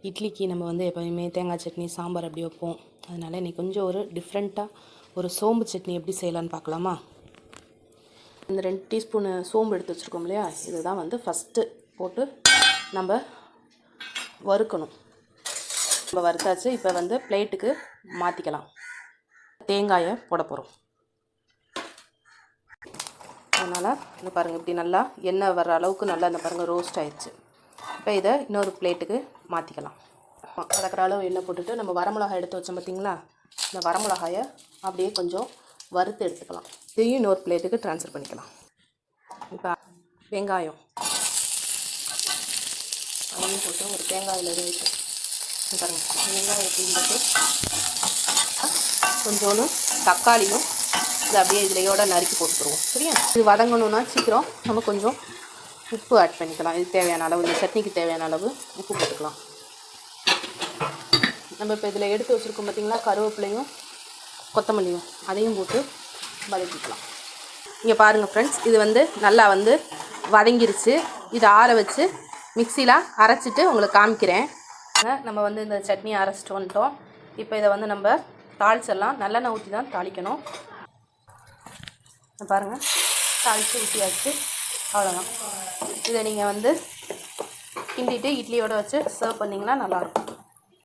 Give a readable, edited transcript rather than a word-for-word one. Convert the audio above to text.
இட்லிக்கு நம்ம வந்து எப்போயுமே தேங்காய் சட்னி சாம்பார் அப்படி வைப்போம். அதனால் இன்றைக்கி கொஞ்சம் ஒரு டிஃப்ரெண்ட்டாக ஒரு சோம்பு சட்னி எப்படி செய்யலான்னு பார்க்கலாமா? இந்த 2 டீஸ்பூனு சோம்பு எடுத்து வச்சுருக்கோம் இல்லையா, இதுதான் வந்து ஃபஸ்ட்டு போட்டு நம்ம வறுக்கணும். நம்ம வறுத்தாச்சு. இப்போ வந்து பிளேட்டுக்கு மாற்றிக்கலாம். தேங்காயை போட போகிறோம். அதனால் இந்த பாருங்கள், இப்படி நல்லா எண்ணெய் வர அளவுக்கு நல்லா இந்த பாருங்கள் ரோஸ்ட் ஆயிடுச்சு. இப்போ இதை இன்னொரு பிளேட்டுக்கு மாற்றிக்கலாம். கலக்கிற அளவு எண்ணெய் போட்டுட்டு நம்ம வரமிளகாய் எடுத்து வச்சோம் பார்த்திங்களா, இந்த வரமிளகாயை அப்படியே கொஞ்சம் வறுத்து எடுத்துக்கலாம். இதையும் இன்னொரு பிளேட்டுக்கு ட்ரான்ஸ்ஃபர் பண்ணிக்கலாம். இப்போ வெங்காயம் அதையும் போட்டு ஒரு தேங்காயில் வைத்து பாருங்கள், வெங்காயத்தையும் போட்டு கொஞ்சோன்னு தக்காளியும் இது அப்படியே இதுலையோட நறுக்கி போட்டுருவோம். சரியா? இது வதங்கணுன்னா சீக்கிரம் நம்ம கொஞ்சம் உப்பு ஆட் பண்ணிக்கலாம். இது தேவையான அளவு, இந்த சட்னிக்கு தேவையான அளவு உப்பு போட்டுக்கலாம். நம்ம இப்போ இதில் எடுத்து வச்சுருக்கோம் பார்த்திங்களா, கருவேப்பிலையும் கொத்தமல்லியும் அதையும் போட்டு வதக்கிக்கலாம். இங்கே பாருங்கள் ஃப்ரெண்ட்ஸ், இது வந்து நல்லா வந்து வதங்கிருச்சு. இதை ஆற வச்சு மிக்சியில் அரைச்சிட்டு உங்களுக்கு காமிக்கிறேன். நம்ம வந்து இந்த சட்னி அரைச்சிட்டு வந்துட்டோம். இப்போ இதை வந்து நம்ம தாளிச்சிடலாம். நல்லெண்ணெய் ஊற்றி தான் தாளிக்கணும். பாருங்கள், தாளித்து ஊற்றியாச்சு. அவ்வளோதான். இதை நீங்கள் வந்து கிண்டிட்டு இட்லியோடு வச்சு சர்வ் பண்ணிங்கன்னா நல்லாயிருக்கும்.